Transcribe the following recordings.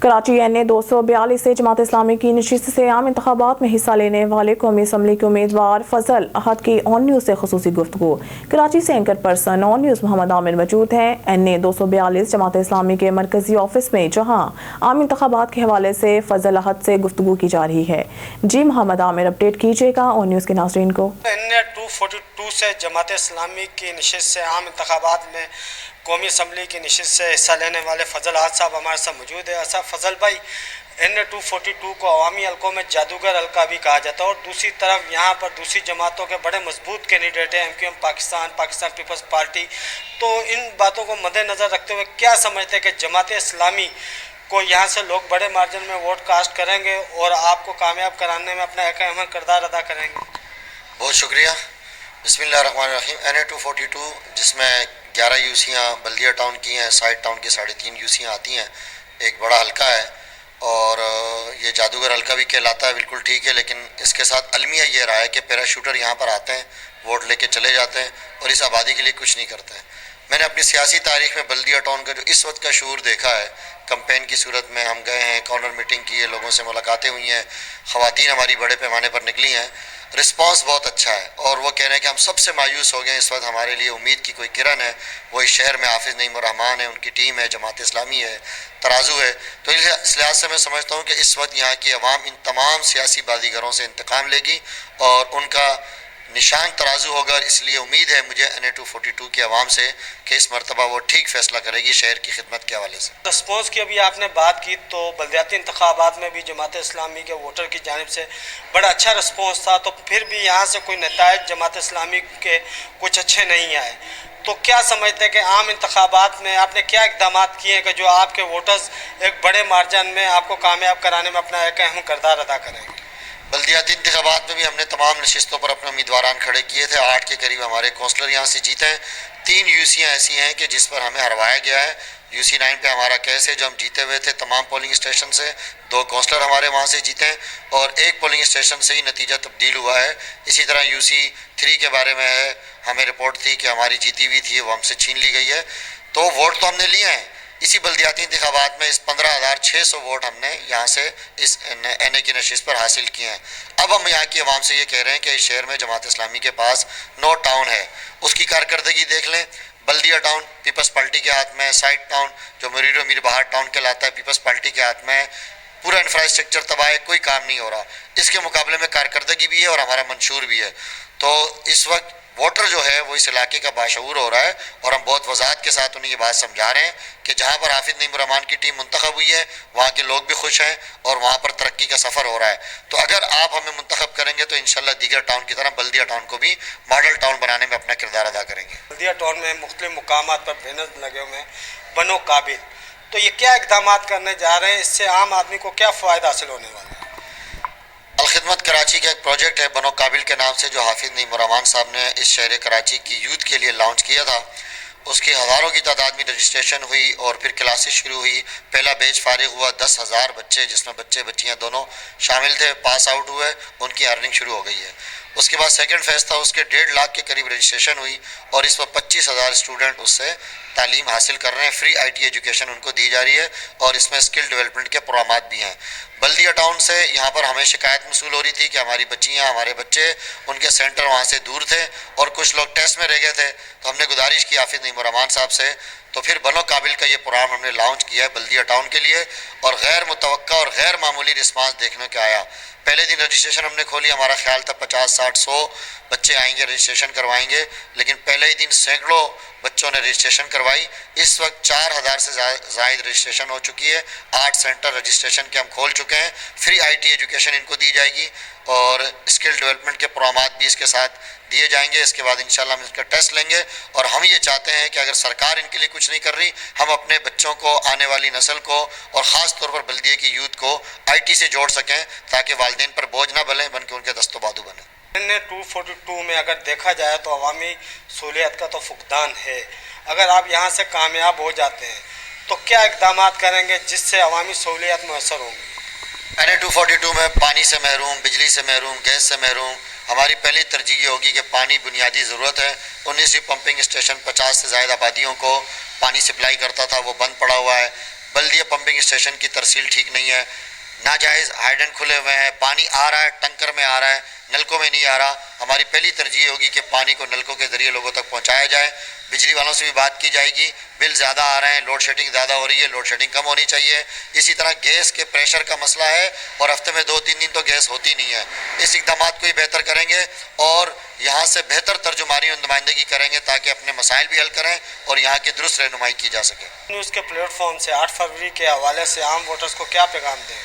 Karachi NA 242 से जमात इस्लामी की नशिस्त से आम इंतखाबात में हिस्सा लेने वाले कौमी असम्बली के उम्मीदवार फजल अहद की ऑन न्यूज़ से खुसूसी गुफ्तगू। कराची से anchor person on news Mohammad Amir मौजूद हैं। NA 242 जमात इस्लामी के मरकजी ऑफिस में, जहां आम इंतखाबात के हवाले से फजल अहद से गुफ्तगू की जा रही है। जी मोहम्मद आमिर, अपडेट कीजिएगा ऑन न्यूज़ के नाज़रीन को। NA 242 से जमात इस्लामी की नशिस्त से आम इंतखाबात में कौमी असम्बली की नशिस्त से हिस्सा लेने वाले फजल अहद साहब हमारे साथ मौजूद है। अच्छा फजल भाई, NA 242 को अवामी हल्कों में जादूगर हल्का भी कहा जाता है और दूसरी तरफ यहाँ पर दूसरी जमातों के बड़े मजबूत कैंडिडेट हैं MQM पाकिस्तान पीपल्स पार्टी। तो इन बातों को मद्देनज़र रखते हुए क्या समझते हैं कि जमात इस्लामी को यहाँ से लोग बड़े मार्जिन में वोट कास्ट करेंगे और आपको कामयाब कराने में अपना एक अहम किरदार अदा करेंगे? बहुत शुक्रिया। बिस्मिल्लाहिर्रहमानिर्रहीम। NA 242 जिसमें 11 यूसियाँ बल्दिया टाउन की हैं, साइड टाउन की 3.5 यूसियाँ आती हैं, एक बड़ा हल्का है और ये जादूगर हल्का भी कहलाता है, बिल्कुल ठीक है। लेकिन इसके साथ अलमिया ये रहा है कि पैराशूटर यहाँ पर आते हैं, वोट लेके चले जाते हैं और इस आबादी के लिए कुछ नहीं करते हैं। मैंने अपनी सियासी तारीख़ में बल्दिया टाउन का जो इस वक्त का शूर देखा है, कैंपेन की सूरत में हम गए हैं, कॉर्नर मीटिंग की है, लोगों से मुलाकातें हुई हैं, ख़वातीन हमारी बड़े पैमाने पर निकली हैं, रिस्पांस बहुत अच्छा है। और वो कह रहे हैं कि हम सबसे मायूस हो गए, इस वक्त हमारे लिए उम्मीद की कोई किरण है, वो इस शहर में हाफिज़ नईम रहमान है, उनकी टीम है, जमात इस्लामी है, तराजू है। तो इस लिहाज से मैं समझता हूँ कि इस वक्त यहाँ की अवाम इन तमाम सियासी बाजीगरों से इंतकाम लेगी और उनका निशान तराजू होगा। इसलिए उम्मीद है मुझे NA 242 की आवाम से कि इस मरतबा वो ठीक फ़ैसला करेगी शहर की खिदमत के हवाले से। रिस्पॉन्स की अभी आपने बात की, तो बल्दियाती इंतखाबात में भी जमात इस्लामी के वोटर की जानिब से बड़ा अच्छा रिस्पॉन्स था, तो फिर भी यहाँ से कोई नताइज जमात इस्लामी के कुछ अच्छे नहीं आए। तो क्या समझते हैं कि आम इंतखाबात में आपने क्या इक़दाम किए हैं कि जो आपके वोटर्स एक बड़े मार्जिन में आपको कामयाब कराने में अपना एक अहम किरदार अदा करेंगे? बल्दियाती इंतखाबात में भी हमने तमाम नशिस्तों पर अपने उम्मीदवारान खड़े किए थे। 8 के करीब हमारे कौंसलर यहाँ से जीते हैं। 3 यूसियाँ ऐसी हैं कि जिस पर हमें हरवाया गया है। UC 9 पे हमारा केस है जो हम जीते हुए थे तमाम पोलिंग स्टेशन से। 2 कौंसलर हमारे वहाँ से जीते हैं और 1 पोलिंग स्टेशन से ही नतीजा तब्दील हुआ है। इसी तरह UC 3 के बारे में है, हमें रिपोर्ट थी कि हमारी जीती हुई थी, वो हमसे छीन ली गई है। तो वोट तो हमने लिए हैं। इसी बल्दियाती इंतखाबात में इस 15,600 वोट हमने यहाँ से इस NA की नशिस्त पर हासिल किए हैं। अब हम यहाँ की आवाम से ये कह रहे हैं कि इस शहर में जमात इस्लामी के पास 9 टाउन है, उसकी कारकर्दगी देख लें। बल्दिया टाउन पीपल्स पार्टी के हाथ में है, साइड टाउन जो मीर बहार टाउन कहलाता है पीपल्स पार्टी के हाथ में है। पूरा इंफ्रास्ट्रक्चर तबाह है, कोई काम नहीं हो रहा। इसके मुकाबले में कारकर्दगी भी है और हमारा मंशूर भी है। तो इस वक्त वोटर जो है वो इस इलाके का बाशऊर हो रहा है और हम बहुत वजाहत के साथ उन्हें ये बात समझा रहे हैं कि जहाँ पर हाफिज़ नईम रहमान की टीम मुंतखब हुई है वहाँ के लोग भी खुश हैं और वहाँ पर तरक्की का सफ़र हो रहा है। तो अगर आप हमें मुंतखब करेंगे तो इंशाल्लाह दीगर टाउन की तरह बल्दिया टाउन को भी मॉडल टाउन बनाने में अपना किरदार अदा करेंगे। बल्दिया टाउन में मुख्तलिफ मुकामात पर बैनर लगे हुए हैं बनो काबिल, तो ये क्या इक़दाम करने जा रहे हैं, इससे आम आदमी को क्या फ़ायदा हासिल होने वाला है? अलखिदमत कराची का एक प्रोजेक्ट है बनो काबिल के नाम से, जो हाफिज़ नईम रहमान साहब ने इस शहर कराची की यूथ के लिए लॉन्च किया था। उसकी हज़ारों की तादाद में रजिस्ट्रेशन हुई और फिर क्लासेस शुरू हुई। पहला बैच फारिग हुआ, 10,000 बच्चे जिसमें बच्चे बच्चियाँ दोनों शामिल थे, पास आउट हुए, उनकी अर्निंग शुरू हो गई है। उसके बाद सेकंड फेज़ था, उसके 1.5 लाख के करीब रजिस्ट्रेशन हुई और इस वक्त 25,000 स्टूडेंट उससे तालीम हासिल कर रहे हैं। फ्री IT एजुकेशन उनको दी जा रही है और इसमें स्किल डेवलपमेंट के प्रोग्राम भी हैं। बल्दिया टाउन से यहाँ पर हमें शिकायत मसूल हो रही थी कि हमारी बच्चियाँ, हमारे बच्चे, उनके सेंटर वहाँ से दूर थे और कुछ लोग टेस्ट में रह गए थे। तो हमने गुजारिश की हाफिज़ नईम रहमान साहब से, तो फिर बनो काबिल का ये प्रोग्राम हमने लॉन्च किया है बल्दिया टाउन के लिए और गैर मुतवक्का और गैर मामूली रिस्पांस देखने को आया। पहले दिन रजिस्ट्रेशन हमने खोली, हमारा ख्याल था 50, 60, 100 बच्चे आएंगे, रजिस्ट्रेशन करवाएंगे, लेकिन पहले ही दिन सैकड़ों बच्चों ने रजिस्ट्रेशन करवाई। इस वक्त 4,000 से ज़ायद रजिस्ट्रेशन हो चुकी है। 8 सेंटर रजिस्ट्रेशन के हम खोल चुके हैं। फ्री IT एजुकेशन इनको दी जाएगी और स्किल डेवलपमेंट के प्रोग्राम भी इसके साथ दिए जाएंगे। इसके बाद इंशाल्लाह हम इसका टेस्ट लेंगे और हम ये चाहते हैं कि अगर सरकार इनके लिए कुछ नहीं कर रही, हम अपने बच्चों को, आने वाली नस्ल को और ख़ास तौर पर बल्दिया की यूथ को IT से जोड़ सकें ताकि वालिदैन पर बोझ ना बने बल्कि उनके दस्तोबादू बने। NA 242 में अगर देखा जाए तो अवामी सहूलियत का तो फुकदान है। अगर आप यहाँ से कामयाब हो जाते हैं तो क्या इक़दाम करेंगे जिससे अवामी सहूलियत मैसर होंगी? NA 242 में पानी से महरूम, बिजली से महरूम, गैस से महरूम। हमारी पहली तरजीह ये होगी कि पानी बुनियादी ज़रूरत है। 19 पंपिंग स्टेशन 50 से ज़ायद आबादियों को पानी सप्लाई करता था, वो बंद पड़ा हुआ है। बल्दिया पंपिंग स्टेशन की तरसील ठीक नहीं है, नाजायज़ हाइडेंट खुले हुए हैं, पानी आ रहा है टंकर में आ रहा है, नलकों में नहीं आ रहा। हमारी पहली तरजीह होगी कि पानी को नलकों के ज़रिए लोगों तक पहुंचाया जाए। बिजली वालों से भी बात की जाएगी, बिल ज़्यादा आ रहे हैं, लोड शेडिंग ज़्यादा हो रही है, लोड शेडिंग कम होनी चाहिए। इसी तरह गैस के प्रेशर का मसला है और हफ्ते में 2-3 दिन तो गैस होती नहीं है। इस इक़दामात को ही बेहतर करेंगे और यहाँ से बेहतर तर्जुमानी और नुमाइंदगी करेंगे ताकि अपने मसाइल भी हल करें और यहाँ की दुरुस्त रहनुमाई की जा सके। न्यूज़ के प्लेटफॉर्म से 8 फरवरी के हवाले से आम वोटर्स को क्या पैगाम दें?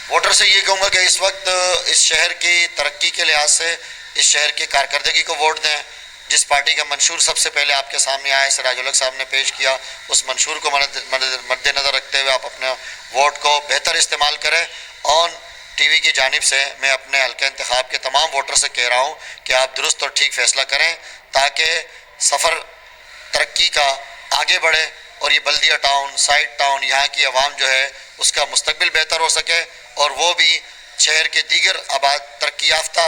वोटर से ये कहूँगा कि इस वक्त इस शहर की तरक्की के लिहाज से इस शहर की कारकर्दगी को वोट दें। जिस पार्टी का मंशूर सबसे पहले आपके सामने आया, सिराज उल हक साहब ने पेश किया, उस मंशूर को मद्देनज़र रखते हुए आप अपने वोट को बेहतर इस्तेमाल करें। ऑन टीवी की जानिब से मैं अपने हल्के इंतखाब के तमाम वोटर से कह रहा हूँ कि आप दुरुस्त और ठीक फ़ैसला करें ताकि सफ़र तरक्की का आगे बढ़े और ये बल्दिया टाउन, साइड टाउन, यहाँ की आवाम जो है उसका मुस्तकबिल बेहतर हो सके और वो भी शहर के दीगर तरक्की याफ्ता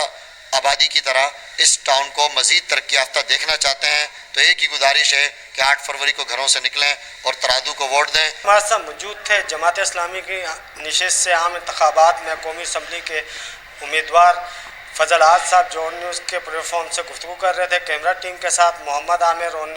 आबादी की तरह इस टाउन को मज़ीद तरक्की याफ्ता देखना चाहते हैं। तो एक ही गुजारिश है कि 8 फरवरी को घरों से निकलें और तरादू को वोट दें। हमारे साथ मौजूद थे जमात इस्लामी की नशिस्त से आम इंतखाबात में कौमी असम्बली के उम्मीदवार फजल आज साहब जो न्यूज़ के प्लेटफॉर्म से गुफ्तगू कर रहे थे। कैमरा टीम के साथ मोहम्मद आमिर और